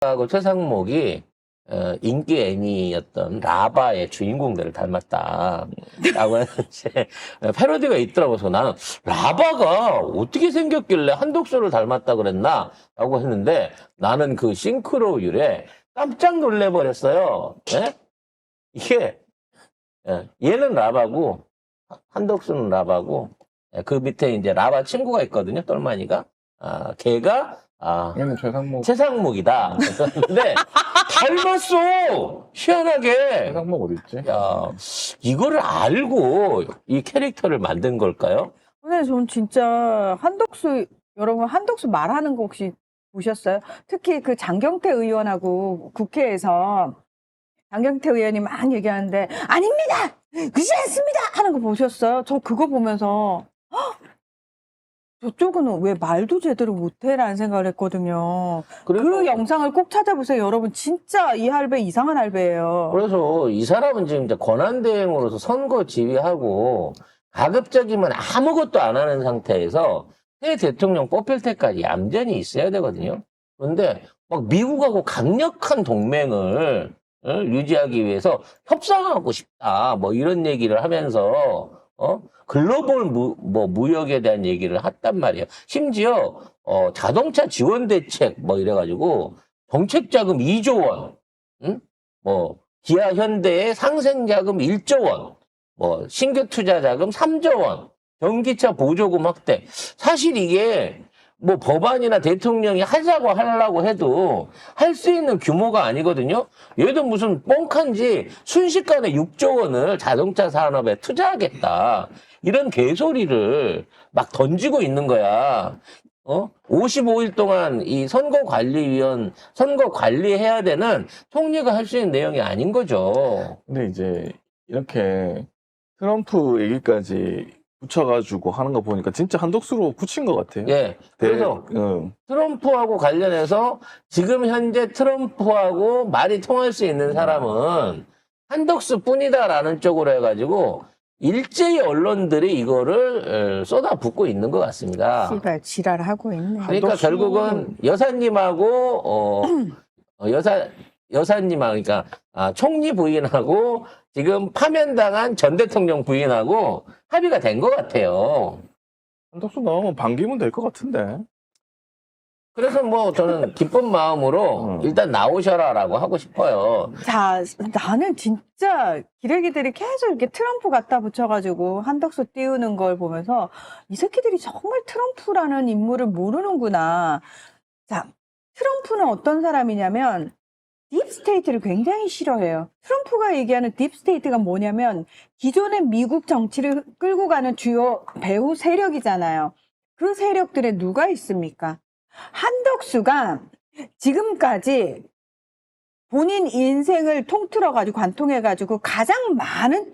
하고 최상목이 인기 애니였던 라바의 주인공들을 닮았다라고 하는 이제 패러디가 있더라고요. 그래서 나는 라바가 어떻게 생겼길래 한독수를 닮았다 그랬나? 라고 했는데 나는 그 싱크로율에 깜짝 놀래버렸어요. 예? 이게 얘는 라바고 한독수는 라바고 그 밑에 이제 라바 친구가 있거든요. 똘마니가. 걔가 얘는 최상목이다. 근데 닮았어. 희한하게. 최상목 어디 있지? 야, 이거를 알고 이 캐릭터를 만든 걸까요? 근데 전 진짜 한덕수, 여러분 한덕수 말하는 거 혹시 보셨어요? 특히 그 장경태 의원하고 국회에서 장경태 의원이 막 얘기하는데 아닙니다! 그렇지 않습니다! 하는 거 보셨어요? 저 그거 보면서 저쪽은 왜 말도 제대로 못해라는 생각을 했거든요. 그 영상을 꼭 찾아보세요. 여러분 진짜 이 할배 이상한 할배예요. 그래서 이 사람은 지금 이제 권한대행으로서 선거 지휘하고 가급적이면 아무것도 안 하는 상태에서 새 대통령 뽑힐 때까지 얌전히 있어야 되거든요. 그런데 막 미국하고 강력한 동맹을 유지하기 위해서 협상하고 싶다. 뭐 이런 얘기를 하면서 글로벌 무역에 대한 얘기를 했단 말이에요. 심지어 자동차 지원 대책 뭐 이래가지고 정책 자금 2조 원, 뭐 기아 현대의 상생 자금 1조 원, 뭐 신규 투자 자금 3조 원, 전기차 보조금 확대. 사실 이게 뭐 법안이나 대통령이 하려고 해도 할 수 있는 규모가 아니거든요. 얘도 무슨 뻥칸지 순식간에 6조 원을 자동차 산업에 투자하겠다. 이런 개소리를 막 던지고 있는 거야. 55일 동안 이 선거 관리해야 되는 총리가 할 수 있는 내용이 아닌 거죠. 근데 이제 이렇게 트럼프 얘기까지 붙여가지고 하는 거 보니까 진짜 한독수로 붙인 것 같아요. 예. 그래서 트럼프하고 관련해서 지금 현재 트럼프하고 말이 통할 수 있는 사람은 한덕수 뿐이다라는 쪽으로 해가지고 일제히 언론들이 이거를 쏟아붓고 있는 것 같습니다. 씨발 지랄하고 있네. 그러니까 결국은 여사님하고 여사님하고 그러니까 총리 부인하고 지금 파면당한 전 대통령 부인하고 합의가 된 것 같아요. 한독수 나오면 반기면 될 것 같은데. 그래서 뭐 저는 기쁜 마음으로 일단 나오셔라라고 하고 싶어요. 자, 나는 진짜 기레기들이 계속 이렇게 트럼프 갖다 붙여가지고 한덕수 띄우는 걸 보면서 이 새끼들이 정말 트럼프라는 인물을 모르는구나. 자, 트럼프는 어떤 사람이냐면 딥스테이트를 굉장히 싫어해요. 트럼프가 얘기하는 딥스테이트가 뭐냐면 기존의 미국 정치를 끌고 가는 주요 배후 세력이잖아요. 그 세력들에 누가 있습니까? 한덕수가 지금까지 본인 인생을 통틀어가지고 관통해가지고 가장 많은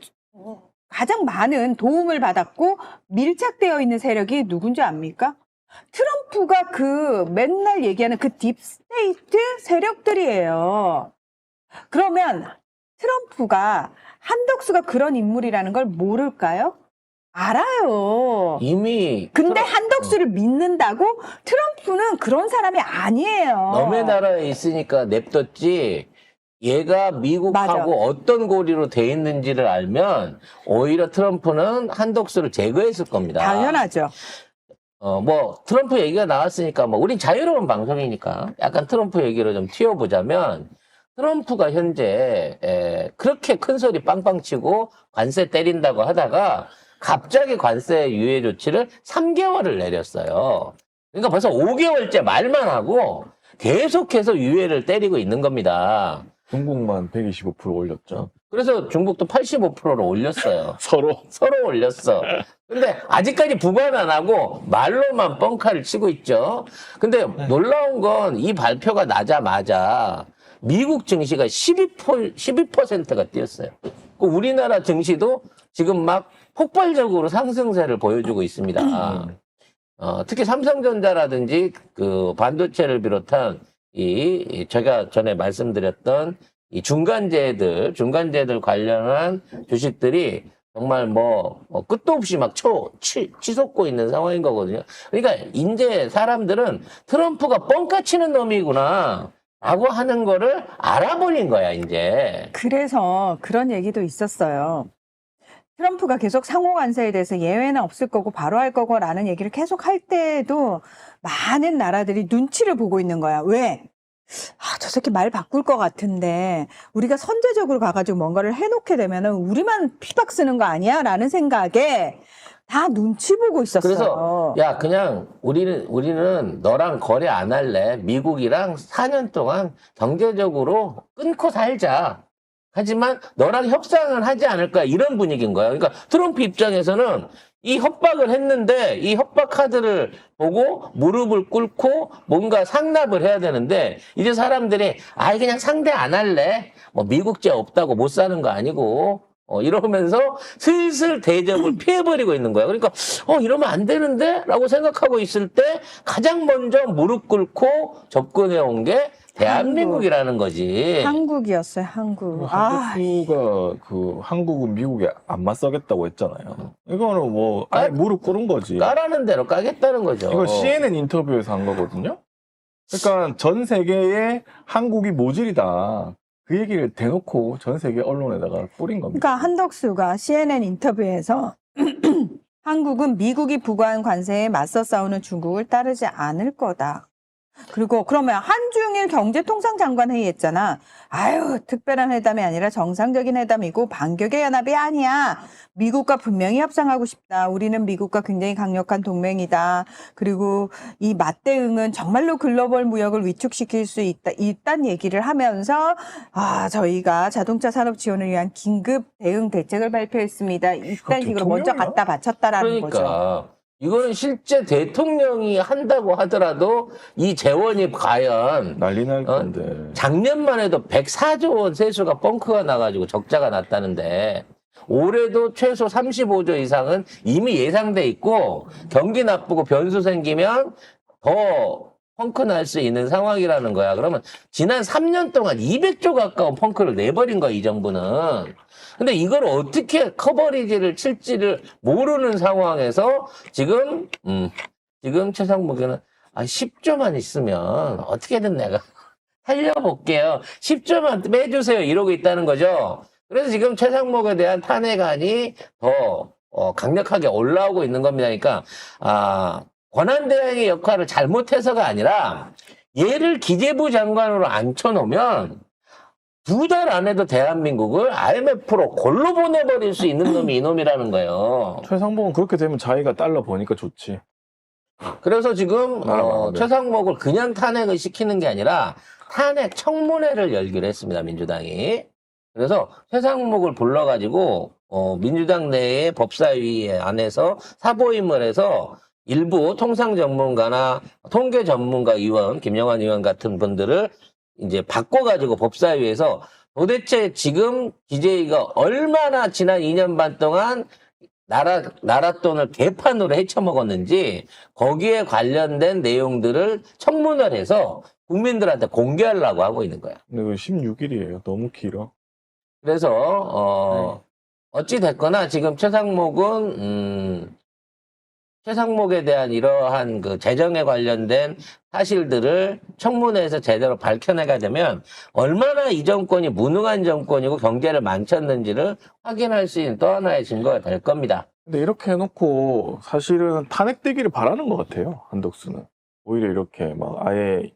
도움을 받았고 밀착되어 있는 세력이 누군지 압니까? 트럼프가 그 맨날 얘기하는 그 딥스테이트 세력들이에요. 그러면 트럼프가 한덕수가 그런 인물이라는 걸 모를까요? 알아요. 이미 근데 한덕수를 믿는다고? 트럼프는 그런 사람이 아니에요. 너네 나라에 있으니까 냅뒀지. 얘가 미국하고 맞아. 어떤 고리로 돼 있는지를 알면 오히려 트럼프는 한덕수를 제거했을 겁니다. 당연하죠. 뭐 트럼프 얘기가 나왔으니까 뭐 우린 자유로운 방송이니까 약간 트럼프 얘기를 좀 튀어보자면 트럼프가 현재 그렇게 큰 소리 빵빵 치고 관세 때린다고 하다가 갑자기 관세 유예 조치를 3개월을 내렸어요. 그러니까 벌써 5개월째 말만 하고 계속해서 유예를 때리고 있는 겁니다. 중국만 125% 올렸죠. 그래서 중국도 85%로 올렸어요. 서로. 서로 올렸어. 근데 아직까지 부관 안 하고 말로만 뻥카를 치고 있죠. 근데 놀라운 건 이 발표가 나자마자 미국 증시가 12%가 뛰었어요. 우리나라 증시도 지금 막 폭발적으로 상승세를 보여주고 있습니다. 특히 삼성전자라든지 그 반도체를 비롯한 제가 전에 말씀드렸던 이 중간재들 관련한 주식들이 정말 끝도 없이 막 치솟고 있는 상황인 거거든요. 그러니까 이제 사람들은 트럼프가 뻥까 치는 놈이구나 라고 하는 거를 알아버린 거야, 이제. 그래서 그런 얘기도 있었어요. 트럼프가 계속 상호 관세에 대해서 예외는 없을 거고 바로 할 거고라는 얘기를 계속 할 때에도 많은 나라들이 눈치를 보고 있는 거야. 왜? 저 새끼 말 바꿀 것 같은데 우리가 선제적으로 가가지고 뭔가를 해놓게 되면은 우리만 피박 쓰는 거 아니야? 라는 생각에 다 눈치 보고 있었어요. 그래서 야 그냥 우리는 너랑 거래 안 할래. 미국이랑 4년 동안 경제적으로 끊고 살자. 하지만 너랑 협상은 하지 않을 거야. 이런 분위기인 거야. 그러니까 트럼프 입장에서는 이 협박을 했는데 이 협박 카드를 보고 무릎을 꿇고 뭔가 상납을 해야 되는데 이제 사람들이 그냥 상대 안 할래. 뭐 미국제 없다고 못 사는 거 아니고 이러면서 슬슬 대접을 피해버리고 있는 거야. 그러니까 이러면 안 되는데? 라고 생각하고 있을 때 가장 먼저 무릎 꿇고 접근해 온 게 대한민국이라는 거지. 한국이었어요, 한국. 한국가 한국은 미국에 안 맞서겠다고 했잖아요. 이거는 뭐 아예 무릎 꿇은 거지. 까라는 대로 까겠다는 거죠. 이거 CNN 인터뷰에서 한 거거든요. 그러니까 전 세계에 한국이 모질이다. 그 얘기를 대놓고 전 세계 언론에다가 뿌린 겁니다. 그러니까 한덕수가 CNN 인터뷰에서 한국은 미국이 부과한 관세에 맞서 싸우는 중국을 따르지 않을 거다. 그리고 그러면 한중일 경제통상장관 회의 했잖아. 특별한 회담이 아니라 정상적인 회담이고 반격의 연합이 아니야. 미국과 분명히 협상하고 싶다. 우리는 미국과 굉장히 강력한 동맹이다. 그리고 이 맞대응은 정말로 글로벌 무역을 위축시킬 수 있다는 얘기를 하면서 저희가 자동차 산업 지원을 위한 긴급 대응 대책을 발표했습니다. 이딴 식으로 먼저 갖다 바쳤다라는 거죠. 그러니까 이거는 실제 대통령이 한다고 하더라도 이 재원이 과연 난리 날 건데. 작년만 해도 104조 원 세수가 뻥크가 나가지고 적자가 났다는데 올해도 최소 35조 이상은 이미 예상돼 있고 경기 나쁘고 변수 생기면 더 펑크 날 수 있는 상황이라는 거야. 그러면 지난 3년 동안 200조 가까운 펑크를 내버린 거야, 이 정부는. 근데 이걸 어떻게 커버리지를 칠지를 모르는 상황에서 지금 최상목에는 10조만 있으면 어떻게든 내가 살려볼게요. 10조만 빼주세요. 이러고 있다는 거죠. 그래서 지금 최상목에 대한 탄핵안이 더 강력하게 올라오고 있는 겁니다. 그러니까 권한대행의 역할을 잘못해서가 아니라 얘를 기재부 장관으로 앉혀놓으면 2달 안에도 대한민국을 IMF로 골로 보내버릴 수 있는 놈이 이놈이라는 거예요. 최상봉은 그렇게 되면 자기가 달러 버니까 좋지. 그래서 지금 최상목을 그냥 탄핵을 시키는 게 아니라 탄핵 청문회를 열기로 했습니다. 민주당이. 그래서 최상목을 불러가지고 민주당 내의 법사위 안에서 사보임을 해서 일부 통상 전문가나 통계 전문가 의원, 김영환 의원 같은 분들을 이제 바꿔가지고 법사위에서 도대체 지금 기재위가 얼마나 지난 2년 반 동안 나라 돈을 개판으로 헤쳐먹었는지 거기에 관련된 내용들을 청문회를 해서 국민들한테 공개하려고 하고 있는 거야. 근데 그 16일이에요. 너무 길어. 그래서 어찌 됐거나 지금 최상목에 대한 이러한 그 재정에 관련된 사실들을 청문회에서 제대로 밝혀내게 되면 얼마나 이 정권이 무능한 정권이고 경제를 망쳤는지를 확인할 수 있는 또 하나의 증거가 될 겁니다. 근데 이렇게 해놓고 사실은 탄핵되기를 바라는 것 같아요. 한덕수는. 오히려 이렇게 막 아예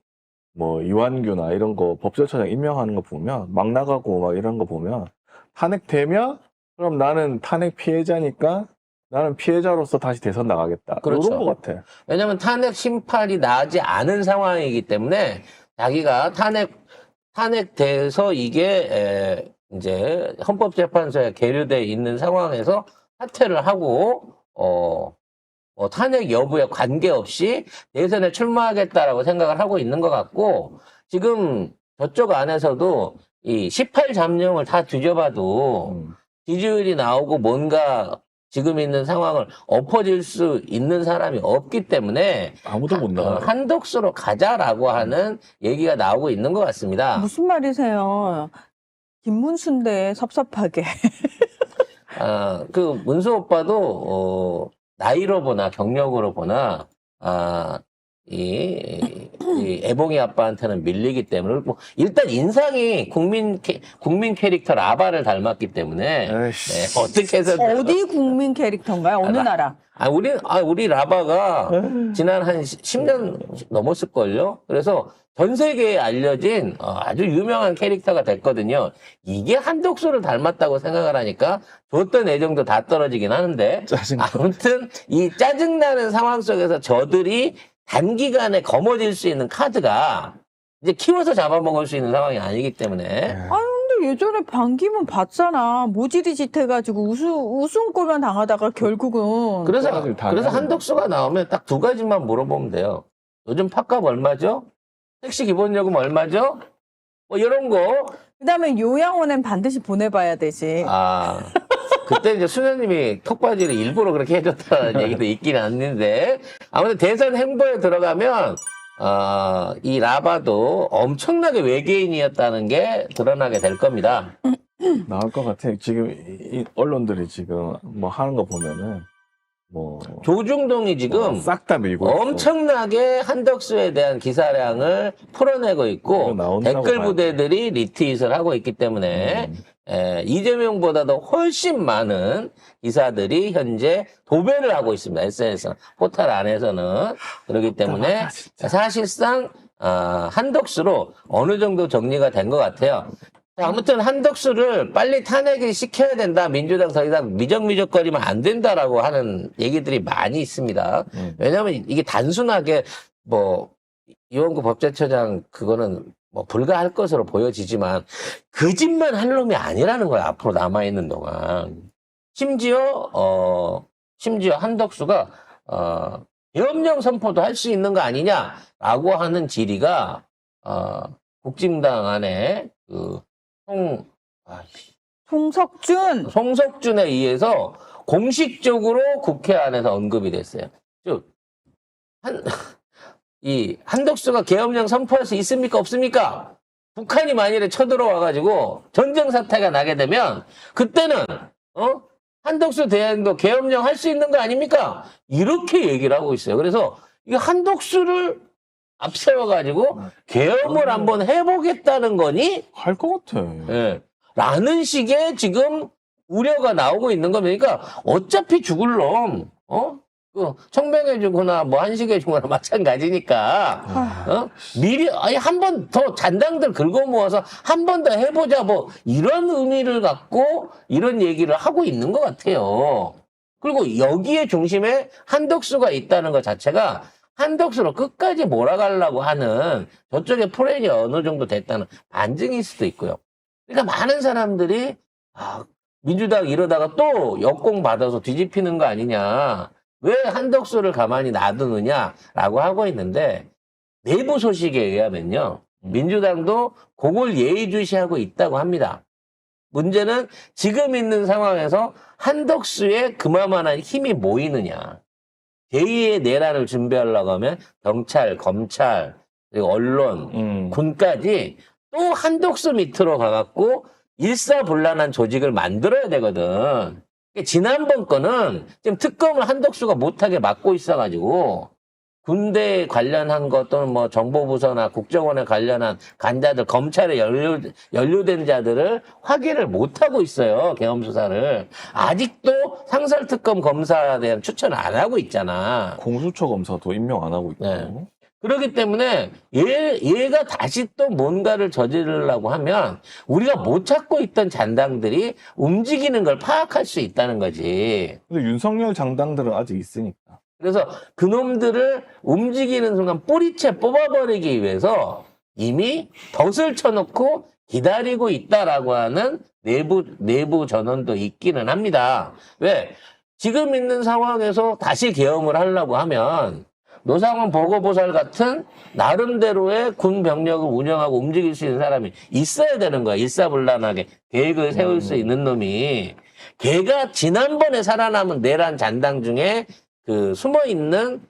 뭐 이완규나 이런 거 법제처장 임명하는 거 보면 막 나가고 막 이런 거 보면 탄핵되면 그럼 나는 탄핵 피해자니까 나는 피해자로서 다시 대선 나가겠다. 그렇죠. 그런 것 같아. 왜냐하면 탄핵 심판이 나지 않은 상황이기 때문에 자기가 탄핵돼서 이게 이제 헌법재판소에 계류돼 있는 상황에서 사퇴를 하고 탄핵 여부에 관계없이 대선에 출마하겠다라고 생각을 하고 있는 것 같고 지금 저쪽 안에서도 이 18잠룡을 다 뒤져봐도 지지율이 나오고 뭔가 지금 있는 상황을 엎어질 수 있는 사람이 없기 때문에 아무도 못 나가요. 한덕수로 가자라고 하는 얘기가 나오고 있는 것 같습니다. 무슨 말이세요? 김문수인데 섭섭하게. 그 문수 오빠도 나이로 보나 경력으로 보나 이 애봉이 아빠한테는 밀리기 때문에 뭐 일단 인상이 국민 캐릭터 라바를 닮았기 때문에 에이씨. 네, 어떻게 해서 어디 국민 캐릭터인가요? 어느 나라? 우리 라바가 지난 한 10년 넘었을걸요? 그래서 전 세계에 알려진 아주 유명한 캐릭터가 됐거든요. 이게 한독수를 닮았다고 생각을 하니까 줬던 애정도 다 떨어지긴 하는데 짜증나. 아무튼 이 짜증나는 상황 속에서 저들이 단기간에 거머쥘 수 있는 카드가 이제 키워서 잡아먹을 수 있는 상황이 아니기 때문에 근데 예전에 반기문 봤잖아. 모질이 짓해가지고 웃음꼴만 당하다가 결국은. 그래서 사람들이 다 하는 한덕수가 나오면 딱 두 가지만 물어보면 돼요. 요즘 팥값 얼마죠? 택시 기본요금 얼마죠? 뭐 이런 거. 그 다음에 요양원엔 반드시 보내봐야 되지. 그때 이제 수녀님이 턱받이를 일부러 그렇게 해줬다는 얘기도 있긴 했는데 아무튼 대선 행보에 들어가면 이 라바도 엄청나게 외계인이었다는 게 드러나게 될 겁니다. 나올 것 같아. 지금 이 언론들이 지금 뭐 하는 거 보면은 뭐 조중동이 지금 싹 다 밀고 있어. 엄청나게 한덕수에 대한 기사량을 풀어내고 있고 이거 나온다고 댓글 봐야 부대들이 리트윗을 하고 있기 때문에 이재명보다도 훨씬 많은 기사들이 현재 도배를 하고 있습니다. SNS 포털 안에서는. 그렇기 때문에 진짜. 사실상 한덕수로 어느 정도 정리가 된 것 같아요. 자, 아무튼 한덕수를 빨리 탄핵을 시켜야 된다. 민주당 더 이상 미적미적거리면 안 된다라고 하는 얘기들이 많이 있습니다. 왜냐하면 이게 단순하게 뭐 이원구 법제처장 그거는 뭐 불가할 것으로 보여지지만 그 짓만 할 놈이 아니라는 거야. 앞으로 남아있는 동안. 심지어 한덕수가 계엄령 선포도 할 수 있는 거 아니냐라고 하는 질의가 국진당 안에 송석준에 의해서 공식적으로 국회 안에서 언급이 됐어요. 즉, 한덕수가 계엄령 선포할 수 있습니까? 없습니까? 북한이 만일에 쳐들어와가지고 전쟁 사태가 나게 되면 그때는 한덕수 대행도 계엄령 할 수 있는 거 아닙니까? 이렇게 얘기를 하고 있어요. 그래서 이 한덕수를 앞세워가지고 계엄을 한번 해보겠다는 거니? 할 것 같아. 예. 라는 식의 지금 우려가 나오고 있는 겁니다. 그러니까 어차피 죽을 놈, 청명해주거나 뭐 한식해주거나 마찬가지니까, 미리, 한 번 더 잔당들 긁어 모아서 한 번 더 해보자, 뭐, 이런 의미를 갖고 이런 얘기를 하고 있는 것 같아요. 그리고 여기에 중심에 한덕수가 있다는 것 자체가 한덕수로 끝까지 몰아가려고 하는 저쪽의 플랜이 어느 정도 됐다는 반증일 수도 있고요. 그러니까 많은 사람들이 민주당 이러다가 또 역공 받아서 뒤집히는 거 아니냐. 왜 한덕수를 가만히 놔두느냐라고 하고 있는데 내부 소식에 의하면요. 민주당도 그걸 예의주시하고 있다고 합니다. 문제는 지금 있는 상황에서 한덕수의 그만한 힘이 모이느냐. 제2의 내란을 준비하려고 하면 경찰, 검찰, 그리고 언론, 군까지 또 한독수 밑으로 가갖고 일사불란한 조직을 만들어야 되거든. 지난번 거는 지금 특검을 한독수가 못하게 막고 있어가지고 군대 관련한 것 또는 뭐 정보부서나 국정원에 관련한 간자들, 검찰에 연루된 자들을 확인을 못하고 있어요. 계엄수사를. 아직도 상설특검 검사에 대한 추천을 안 하고 있잖아. 공수처 검사도 임명 안 하고 있고. 네. 그렇기 때문에 얘가 다시 또 뭔가를 저지르려고 하면 우리가 못 찾고 있던 잔당들이 움직이는 걸 파악할 수 있다는 거지. 근데 윤석열 장당들은 아직 있으니까. 그래서 그놈들을 움직이는 순간 뿌리채 뽑아버리기 위해서 이미 덫을 쳐놓고 기다리고 있다라고 하는 내부 전원도 있기는 합니다. 왜? 지금 있는 상황에서 다시 계엄을 하려고 하면 노상원 보고보살 같은 나름대로의 군 병력을 운영하고 움직일 수 있는 사람이 있어야 되는 거야. 일사불란하게 계획을 세울 수 있는 놈이. 걔가 지난번에 살아남은 내란 잔당 중에 숨어있는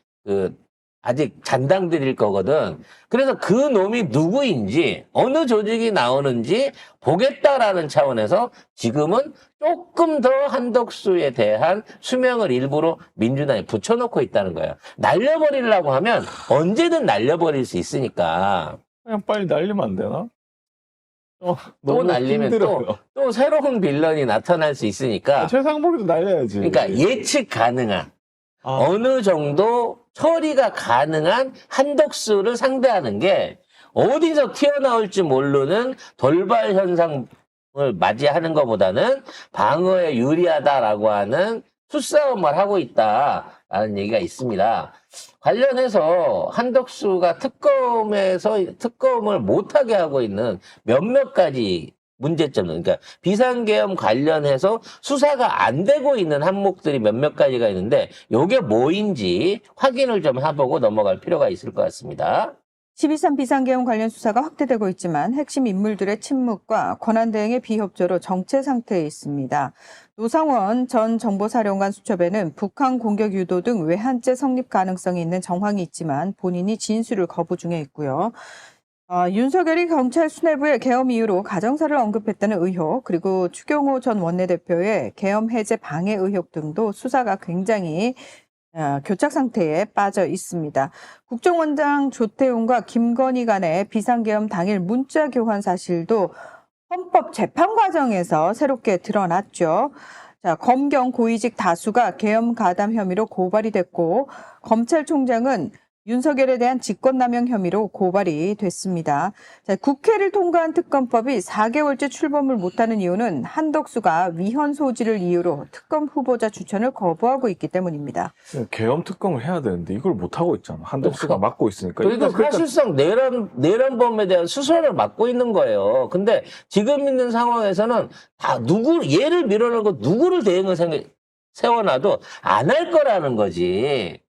아직 잔당들일 거거든. 그래서 그 놈이 누구인지 어느 조직이 나오는지 보겠다라는 차원에서 지금은 조금 더 한덕수에 대한 수명을 일부러 민주당에 붙여놓고 있다는 거예요. 날려버리려고 하면 언제든 날려버릴 수 있으니까. 그냥 빨리 날리면 안 되나? 또 너무 날리면 힘들어요. 또 새로운 빌런이 나타날 수 있으니까. 최상복이도 날려야지. 그러니까 예측 가능한 아, 어느 정도 처리가 가능한 한덕수를 상대하는 게 어디서 튀어나올지 모르는 돌발 현상을 맞이하는 것보다는 방어에 유리하다라고 하는 수싸움을 하고 있다라는 얘기가 있습니다. 관련해서 한덕수가 특검을 못하게 하고 있는 몇몇 가지 문제점은, 그러니까 비상계엄 관련해서 수사가 안 되고 있는 항목들이 몇몇 가지가 있는데 요게 뭐인지 확인을 좀 해보고 넘어갈 필요가 있을 것 같습니다. 12.3 비상계엄 관련 수사가 확대되고 있지만 핵심 인물들의 침묵과 권한대행의 비협조로 정체 상태에 있습니다. 노상원 전 정보사령관 수첩에는 북한 공격 유도 등 외환죄 성립 가능성이 있는 정황이 있지만 본인이 진술을 거부 중에 있고요. 윤석열이 경찰 수뇌부의 계엄 이유로 가정사를 언급했다는 의혹, 그리고 추경호 전 원내대표의 계엄 해제 방해 의혹 등도 수사가 굉장히 교착 상태에 빠져 있습니다. 국정원장 조태훈과 김건희 간의 비상계엄 당일 문자 교환 사실도 헌법 재판 과정에서 새롭게 드러났죠. 자, 검경 고위직 다수가 계엄 가담 혐의로 고발이 됐고, 검찰총장은 윤석열에 대한 직권남용 혐의로 고발이 됐습니다. 자, 국회를 통과한 특검법이 4개월째 출범을 못하는 이유는 한덕수가 위헌 소지를 이유로 특검 후보자 추천을 거부하고 있기 때문입니다. 계엄 특검을 해야 되는데 이걸 못 하고 있잖아. 한덕수가 그러니까. 맡고 있으니까. 그러니까 사실상 내란범에 대한 수사를 맡고 있는 거예요. 근데 지금 있는 상황에서는 다 얘를 밀어내고 누구를 대응을 세워놔도 안 할 거라는 거지.